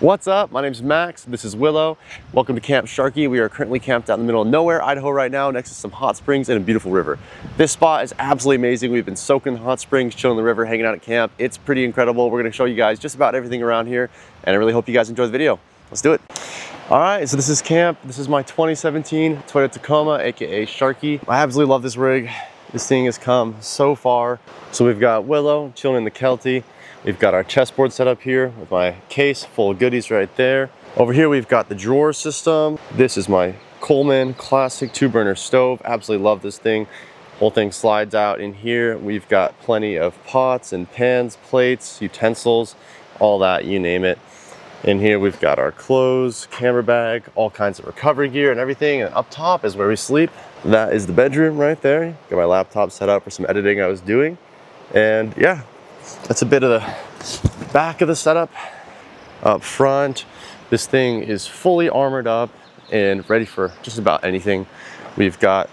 What's up? My name's Max. This is Willow. Welcome to Camp Sharky. We are currently camped out in the middle of nowhere, Idaho right now, next to some hot springs and a beautiful river. This spot is absolutely amazing. We've been soaking in the hot springs, chilling in the river, hanging out at camp. It's pretty incredible. We're going to show you guys just about everything around here, and I really hope you guys enjoy the video. Let's do it. All right, so this is camp. This is my 2017 Toyota Tacoma, aka Sharky. I absolutely love this rig. This thing has come so far. So we've got Willow chilling in the Kelty. We've got our chessboard set up here with my case full of goodies right there. Over here we've got the drawer system. This is my Coleman classic 2-burner stove. Absolutely love this thing. Whole thing slides out in here. We've got plenty of pots and pans, plates, utensils, all that, you name it. In here we've got our clothes, camera bag, all kinds of recovery gear and everything. And up top is where we sleep. That is the bedroom right there. Got my laptop set up for some editing I was doing. And yeah, that's a bit of the back of the setup. Up front, this thing is fully armored up and ready for just about anything. We've got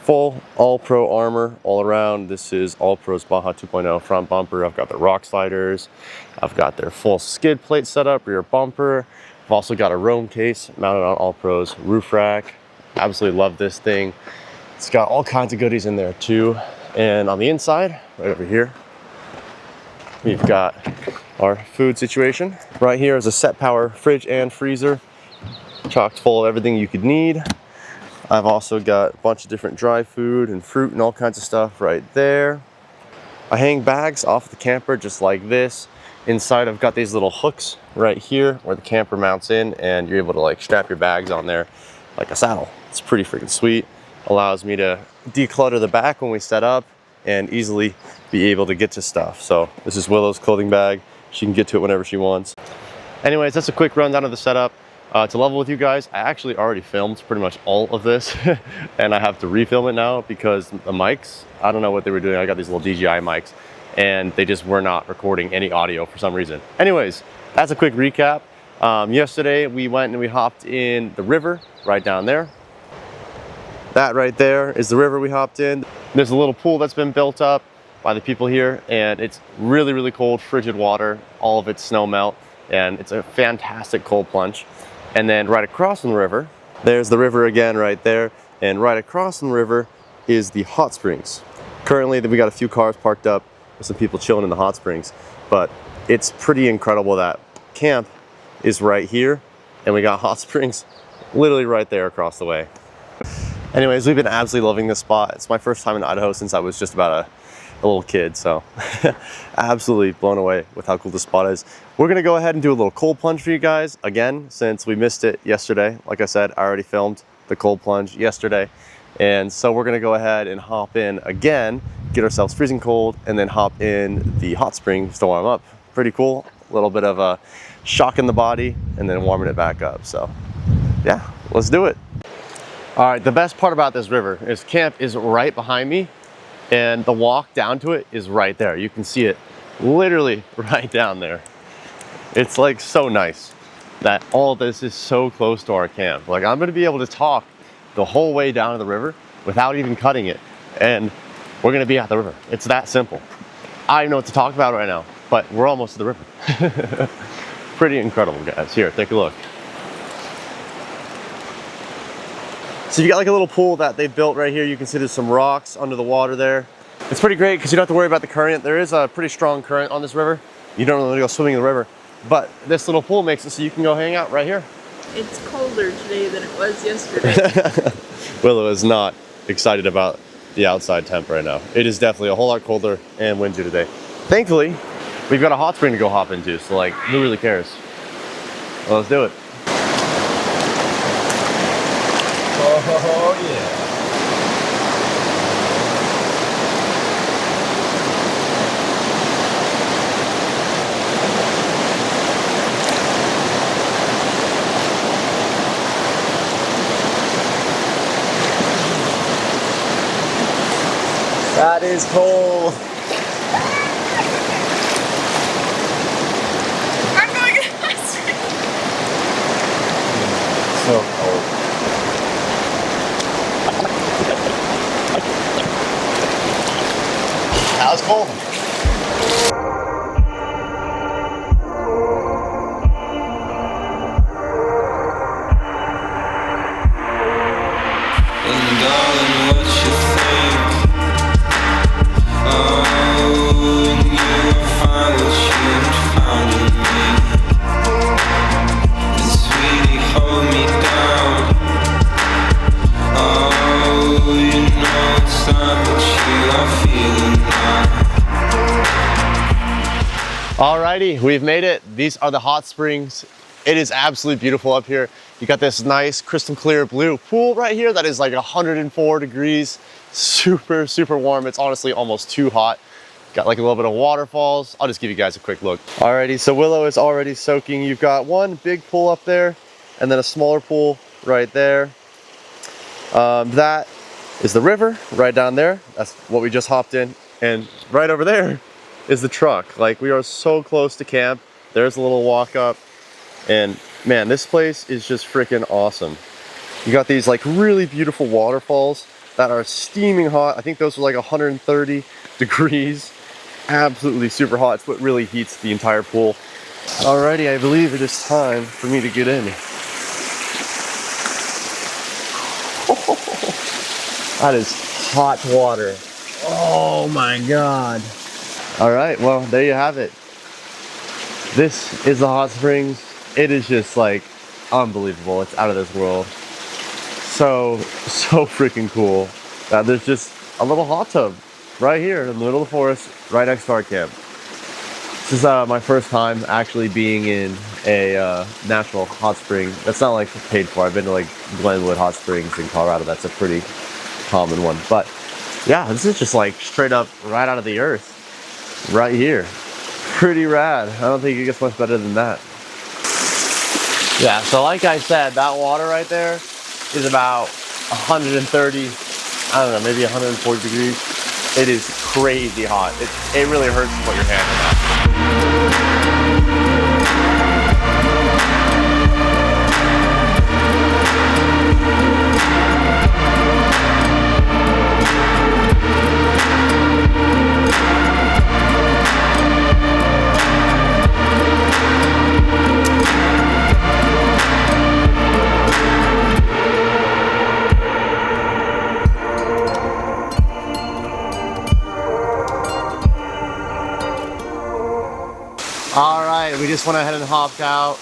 full all-pro armor all around. This is All-Pro's Baja 2.0 front bumper. I've got the rock sliders. I've got their full skid plate setup, rear bumper. I've also got a Roam case mounted on All-Pro's roof rack. Absolutely love this thing. It's got all kinds of goodies in there too. And on the inside, right over here, we've got our food situation. Right here is a set power fridge and freezer, chocked full of everything you could need. I've also got a bunch of different dry food and fruit and all kinds of stuff right there. I hang bags off the camper just like this. Inside I've got these little hooks right here where the camper mounts in, and you're able to like strap your bags on there like a saddle. It's pretty freaking sweet. Allows me to declutter the back when we set up and easily be able to get to stuff. So this is Willow's clothing bag. She can get to it whenever she wants. Anyways, that's a quick rundown of the setup. To level with you guys, I actually already filmed pretty much all of this and I have to refilm it now because the mics, I don't know what they were doing. I got these little DJI mics and they just were not recording any audio for some reason. Anyways, that's a quick recap. Yesterday we went and we hopped in the river right down there. That right there is the river we hopped in. There's a little pool that's been built up by the people here, and it's really, really cold, frigid water. All of it's snow melt, and it's a fantastic cold plunge. And then right across from the river, there's the river again right there, and right across from the river is the hot springs. Currently, we got a few cars parked up with some people chilling in the hot springs, but it's pretty incredible that camp is right here, and we got hot springs literally right there across the way. Anyways, we've been absolutely loving this spot. It's my first time in Idaho since I was just about a little kid, so absolutely blown away with how cool this spot is. We're gonna go ahead and do a little cold plunge for you guys again, since we missed it yesterday. Like I said, I already filmed the cold plunge yesterday, and so we're gonna go ahead and hop in again, get ourselves freezing cold, and then hop in the hot springs to warm up. Pretty cool. A little bit of a shock in the body and then warming it back up. So yeah, let's do it. All right, the best part about this river is camp is right behind me, and the walk down to it is right there. You can see it literally right down there. It's like so nice that all of this is so close to our camp. Like, I'm gonna be able to talk the whole way down to the river without even cutting it, and we're gonna be at the river. It's that simple. I don't know what to talk about right now, but we're almost to the river. Pretty incredible, guys. Here, take a look. So you got like a little pool that they built right here. You can see there's some rocks under the water there. It's pretty great because you don't have to worry about the current. There is a pretty strong current on this river. You don't really go swimming in the river, but this little pool makes it so you can go hang out right here. It's colder today than it was yesterday. Willow is not excited about the outside temp right now. It is definitely a whole lot colder and windy today. Thankfully, we've got a hot spring to go hop into, so like, who really cares? Well, let's do it. Oh yeah. That is cold. I'm going to ask. So cold. How's cold? Alrighty, we've made it. These are the hot springs. It is absolutely beautiful up here. You got this nice crystal clear blue pool right here that is like 104 degrees. Super, super warm. It's honestly almost too hot. Got like a little bit of waterfalls. I'll just give you guys a quick look. Alrighty, so Willow is already soaking. You've got one big pool up there and then a smaller pool right there. That is the river right down there. That's what we just hopped in. And right over there is the truck. Like, we are so close to camp. There's a little walk up. And man, this place is just freaking awesome. You got these like really beautiful waterfalls that are steaming hot. I think those are like 130 degrees. Absolutely super hot. It's what really heats the entire pool. Alrighty, I believe it is time for me to get in. That is hot water. Oh my God. All right, well, there you have it. This is the hot springs. It is just like unbelievable. It's out of this world. So freaking cool. There's just a little hot tub right here in the middle of the forest, right next to our camp. This is my first time actually being in a natural hot spring. That's not like paid for. I've been to like Glenwood Hot Springs in Colorado. That's a pretty common one. But yeah, this is just like straight up right out of the earth. Right here. Pretty rad. I don't think it gets much better than that. Yeah, so like I said, that water right there is about 130, I don't know, maybe 140 degrees. It is crazy hot. It really hurts to put your hand in that. We just went ahead and hopped out.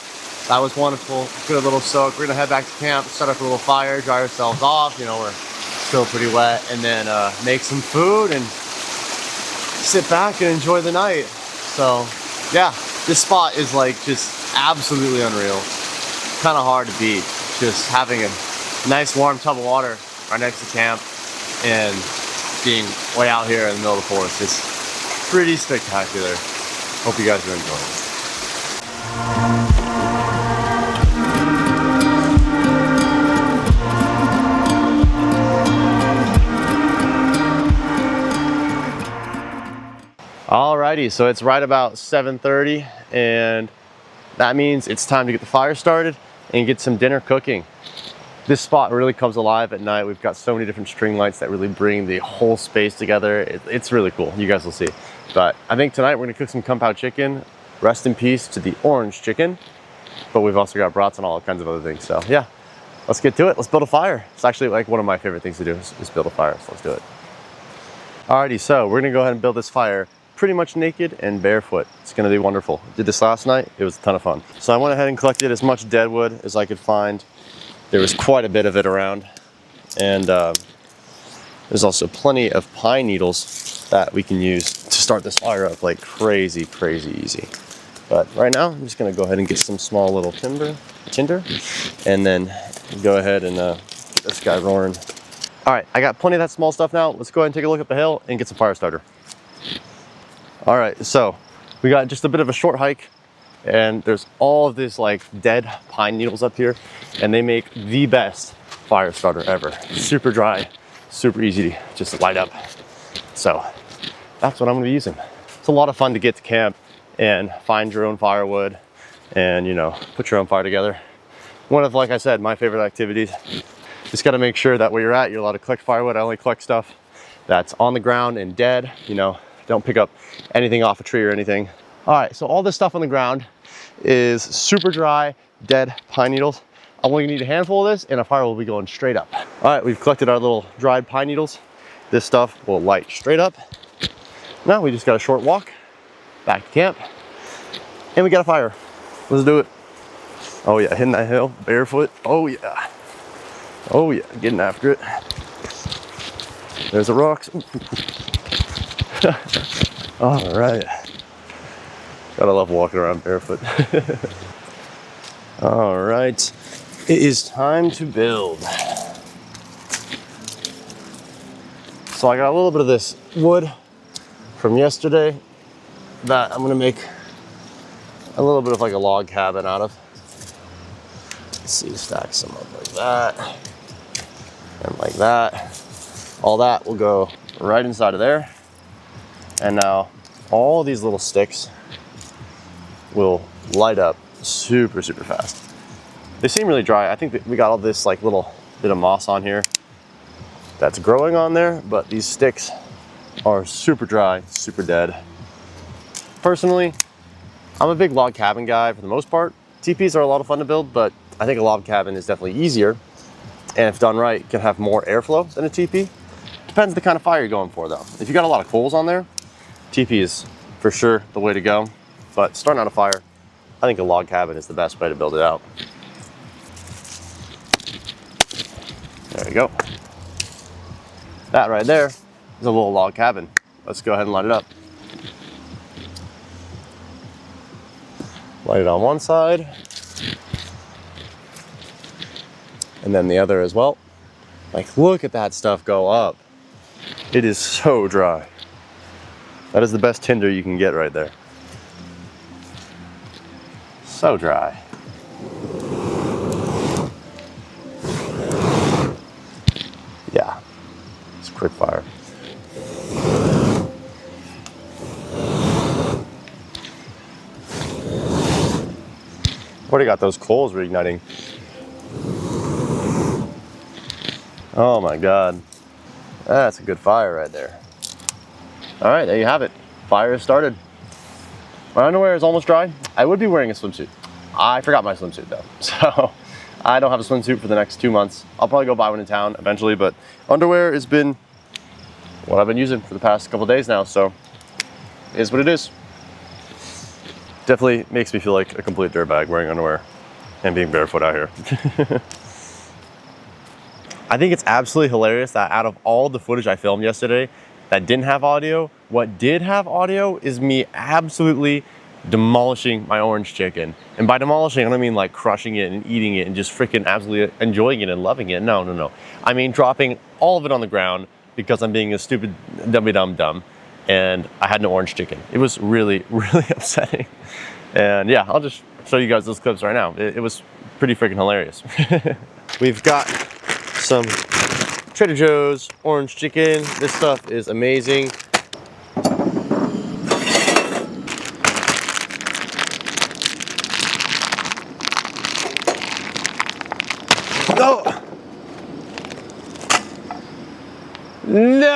That was wonderful. Good little soak. We're gonna head back to camp, set up a little fire, dry ourselves off. You know, we're still pretty wet, and then make some food and sit back and enjoy the night. So yeah, this spot is like just absolutely unreal. Kind of hard to beat. Just having a nice warm tub of water right next to camp and being way out here in the middle of the forest is pretty spectacular. Hope you guys are enjoying it. Alrighty, so it's right about 7:30 and that means it's time to get the fire started and get some dinner cooking. This spot really comes alive at night. We've got so many different string lights that really bring the whole space together. It's really cool. You guys will see. But I think tonight we're gonna cook some kung pao chicken. Rest in peace to the orange chicken. But we've also got brats and all kinds of other things. So yeah, let's get to it. Let's build a fire. It's actually like one of my favorite things to do is build a fire. So let's do it. Alrighty, so we're gonna go ahead and build this fire pretty much naked and barefoot. It's gonna be wonderful. Did this last night. It was a ton of fun. So I went ahead and collected as much dead wood as I could find. There was quite a bit of it around. And there's also plenty of pine needles that we can use to start this fire up like crazy, crazy easy. But right now, I'm just gonna go ahead and get some small little tinder, and then go ahead and get this guy roaring. All right, I got plenty of that small stuff now. Let's go ahead and take a look up the hill and get some fire starter. All right, so we got just a bit of a short hike, and there's all of this like dead pine needles up here, and they make the best fire starter ever. Super dry, super easy to just light up. So that's what I'm gonna be using. It's a lot of fun to get to camp and find your own firewood and, you know, put your own fire together. One of, like I said, my favorite activities. Just gotta make sure that where you're at, you're allowed to collect firewood. I only collect stuff that's on the ground and dead, you know, don't pick up anything off a tree or anything. All right, so all this stuff on the ground is super dry, dead pine needles. I'm only gonna need a handful of this and a fire will be going straight up. All right, we've collected our little dried pine needles. This stuff will light straight up. Now we just got a short walk back to camp, and we got a fire. Let's do it. Oh yeah, hitting that hill barefoot. Oh yeah. Oh yeah, getting after it. There's the rocks. All right. Gotta love walking around barefoot. All right, it is time to build. So I got a little bit of this wood from yesterday that I'm gonna make a little bit of like a log cabin out of. Let's see, stack some up like that and like that. All that will go right inside of there. And now all these little sticks will light up super, super fast. They seem really dry. I think that we got all this like little bit of moss on here that's growing on there, but these sticks are super dry, super dead. Personally, I'm a big log cabin guy for the most part. TPs are a lot of fun to build, but I think a log cabin is definitely easier. And if done right, it can have more airflow than a TP. Depends the kind of fire you're going for though. If you got a lot of coals on there, TP is for sure the way to go. But starting out a fire, I think a log cabin is the best way to build it out. There you go. That right there is a little log cabin. Let's go ahead and light it up. Light it on one side. And then the other as well. Like, look at that stuff go up. It is so dry. That is the best tinder you can get right there. So dry. Yeah, it's quick fire. Already got those coals reigniting. Oh my God. That's a good fire right there. All right, there you have it. Fire is started. My underwear is almost dry. I would be wearing a swimsuit. I forgot my swimsuit though. So I don't have a swimsuit for the next 2 months. I'll probably go buy one in town eventually, but underwear has been what I've been using for the past couple days now. So it is what it is. Definitely makes me feel like a complete dirtbag wearing underwear and being barefoot out here. I think it's absolutely hilarious that out of all the footage I filmed yesterday that didn't have audio, what did have audio is me absolutely demolishing my orange chicken. And by demolishing, I don't mean like crushing it and eating it and just freaking absolutely enjoying it and loving it. No, no, no. I mean dropping all of it on the ground because I'm being a stupid dumb. And I had no orange chicken. It was really, really upsetting. And yeah, I'll just show you guys those clips right now. It was pretty freaking hilarious. We've got some Trader Joe's orange chicken. This stuff is amazing. Oh! No!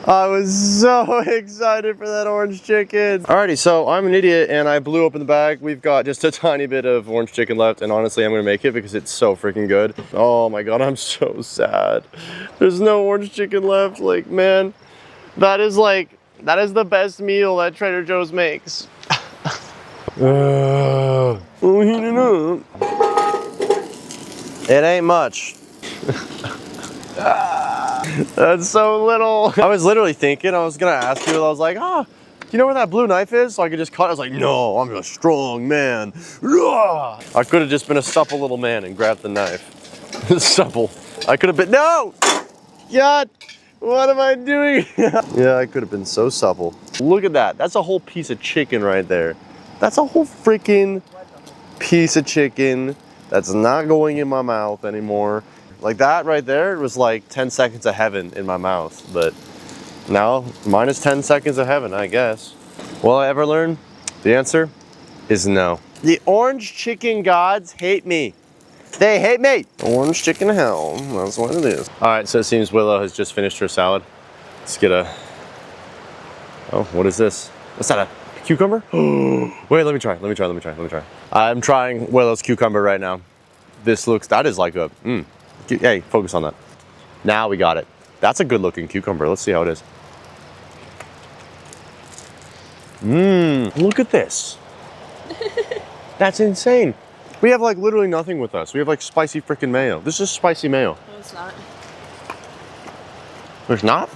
I was so excited for that orange chicken. Alrighty, so I'm an idiot and I blew open the bag. We've got just a tiny bit of orange chicken left, and honestly, I'm gonna make it because it's so freaking good. Oh my God, I'm so sad. There's no orange chicken left. Like, man, that is the best meal that Trader Joe's makes. It ain't much. That's so little. I was literally thinking, I was gonna ask you, I was like, do you know where that blue knife is? So I could just cut it. I was like, no, I'm a strong man. I could have just been a supple little man and grabbed the knife. Supple. I could have been, no! God, what am I doing? Yeah, I could have been so supple. Look at that. That's a whole piece of chicken right there. That's a whole freaking piece of chicken that's not going in my mouth anymore. Like that right there was like 10 seconds of heaven in my mouth, but now minus 10 seconds of heaven, I guess. Will I ever learn? The answer is no. The orange chicken gods hate me. They hate me. Orange chicken hell, that's what it is. All right, so it seems Willow has just finished her salad. Let's get a, oh, what is this? What's that, a cucumber? Wait, let me try. I'm trying Willow's cucumber right now. This looks, that is like a, hey, focus on that. Now we got it. That's a good looking cucumber. Let's see how it is. Look at this. That's insane. We have like literally nothing with us. We have like spicy freaking mayo. This is spicy mayo. No, it's not. There's not?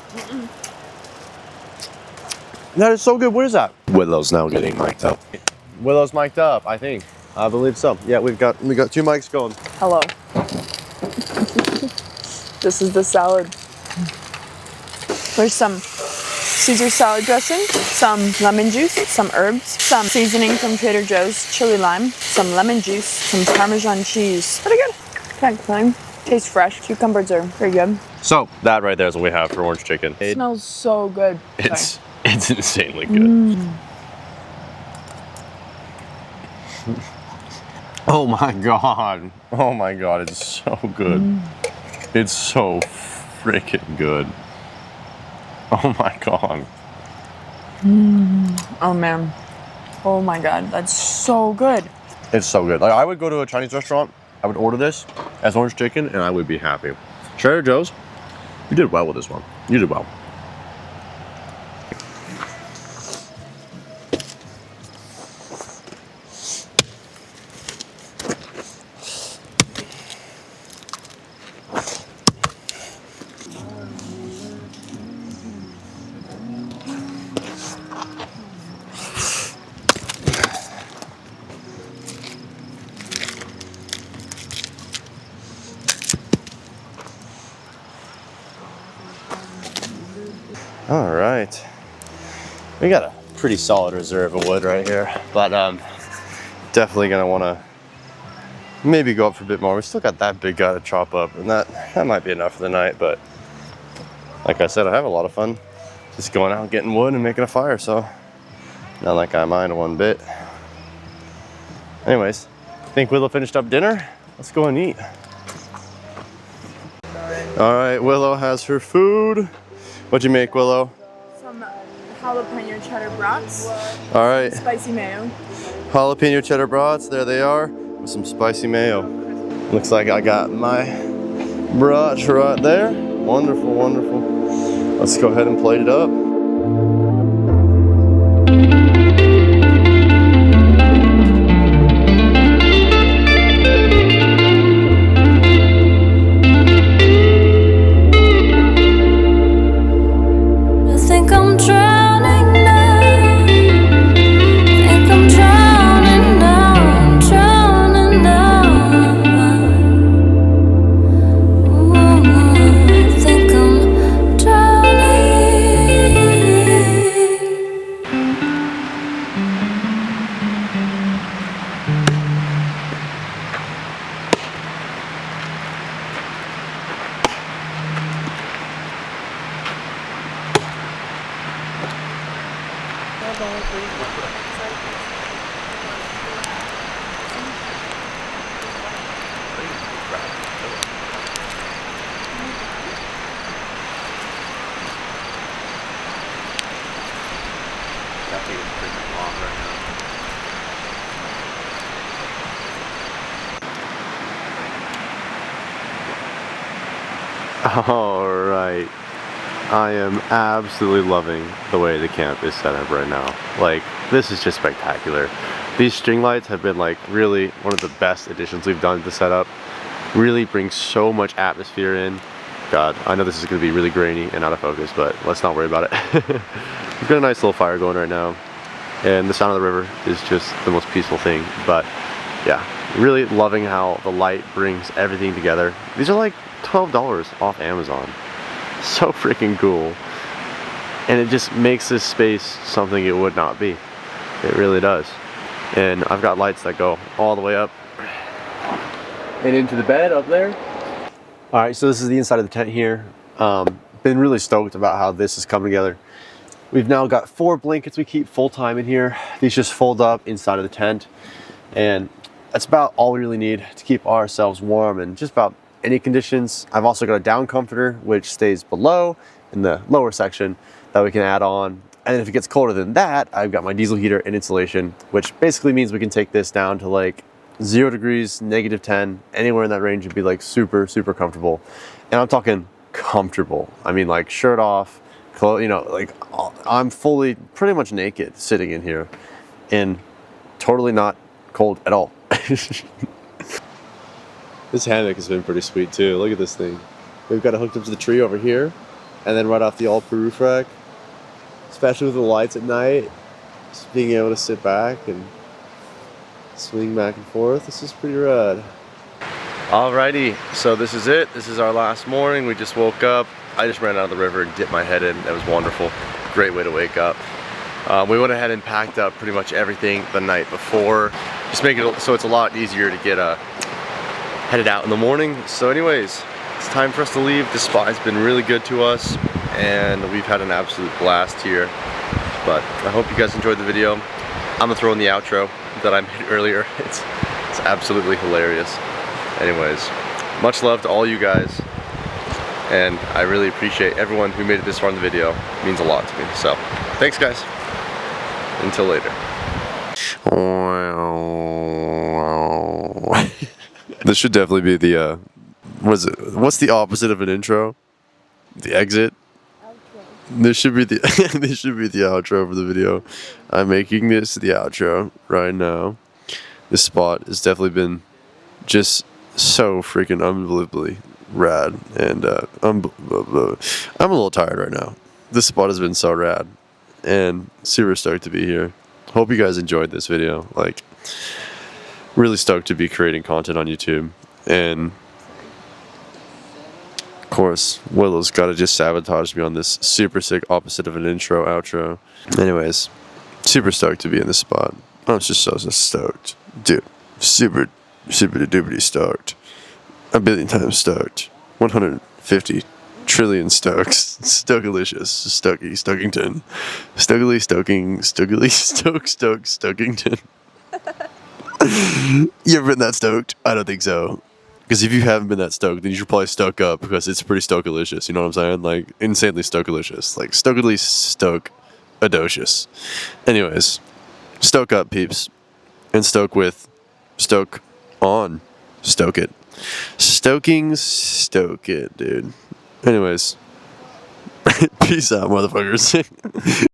That is so good. What is that? Willow's now getting mic'd up. Willow's mic'd up, I think. I believe so. Yeah, we got 2 mics going. Hello. This is the salad. There's some Caesar salad dressing, some lemon juice, some herbs, some seasoning from Trader Joe's, chili lime, some lemon juice, some Parmesan cheese. Pretty good. Can't complain. Tastes fresh. Cucumbers are pretty good. So that right there is what we have for orange chicken. It smells so good. It's insanely good. Oh my god. Oh my god, it's so good. It's so freaking good. Oh my god. Oh man. Oh my god, that's so good. It's so good. Like, I would go to a Chinese restaurant, I would order this as orange chicken, and I would be happy. Trader Joe's, you did well with this one. You did well. All right, we got a pretty solid reserve of wood right here, but definitely gonna want to maybe go up for a bit more. We still got that big guy to chop up, and that might be enough for the night. But like I said, I have a lot of fun just going out, getting wood, and making a fire. So not like I mind one bit. Anyways, I think Willow finished up dinner. Let's go and eat. All right, Willow has her food. What'd you make, Willow? Some jalapeno cheddar brats. All right. Spicy mayo. Jalapeno cheddar brats, there they are, with some spicy mayo. Looks like I got my brats right there. Wonderful, wonderful. Let's go ahead and plate it up. All right, I am absolutely loving the way the camp is set up right now. Like, this is just spectacular. These string lights have been like really one of the best additions we've done to the setup. Really brings so much atmosphere in. God, I know this is going to be really grainy and out of focus, but let's not worry about it. We've got a nice little fire going right now, and the sound of the river is just the most peaceful thing. But yeah, really loving how the light brings everything together. These are like $12 off Amazon. So freaking cool. And it just makes this space something it would not be. It really does. And I've got lights that go all the way up and into the bed up there. All right, so this is the inside of the tent here. Been really stoked about how this has come together. We've now got 4 blankets we keep full time in here. These just fold up inside of the tent. And that's about all we really need to keep ourselves warm in just about any conditions. I've also got a down comforter, which stays below in the lower section that we can add on. And if it gets colder than that, I've got my diesel heater and insulation, which basically means we can take this down to like 0 degrees, -10, anywhere in that range would be like super, super comfortable. And I'm talking comfortable. I mean, like shirt off, clothes, you know, like I'm fully pretty much naked sitting in here and totally not cold at all. This hammock has been pretty sweet too. Look at this thing. We've got it hooked up to the tree over here, and then right off the all-per roof rack. It's especially with the lights at night. Just being able to sit back and swing back and forth. This is pretty rad. Alrighty, so this is it. This is our last morning. We just woke up. I just ran out of the river and dipped my head in. That was wonderful. Great way to wake up. We went ahead and packed up pretty much everything the night before. Just make it so it's a lot easier to get headed out in the morning. So anyways, it's time for us to leave. This spot has been really good to us and we've had an absolute blast here. But I hope you guys enjoyed the video. I'm gonna throw in the outro that I made earlier. It's absolutely hilarious. Anyways, much love to all you guys. And I really appreciate everyone who made it this far in the video. It means a lot to me. So thanks guys. Until later. This should definitely be the what's the opposite of an intro? The exit? Outro. This should be the this should be the outro for the video. I'm making this the outro right now. This spot has definitely been just so freaking unbelievably rad, and I'm a little tired right now. This spot has been so rad and super stoked to be here. Hope you guys enjoyed this video. Like, really stoked to be creating content on YouTube. And of course, Willow's gotta just sabotage me on this super sick opposite of an intro outro. Anyways, super stoked to be in this spot. I'm just so stoked. Dude, super duper stoked. A billion times stoked. 150 trillion stokes. Stokalicious. Stoky. Stokington. Stokily stoking. Stokily Stokington. You ever been that stoked? I don't think so. Because if you haven't been that stoked, then you should probably stoke up because it's pretty stokalicious. You know what I'm saying? Like, insanely stokalicious. Like, stokily stoke-adocious. Anyways, stoke up, peeps. And stoke with stoke on. Stoke it. Stoke it, dude. Anyways, peace out, motherfuckers.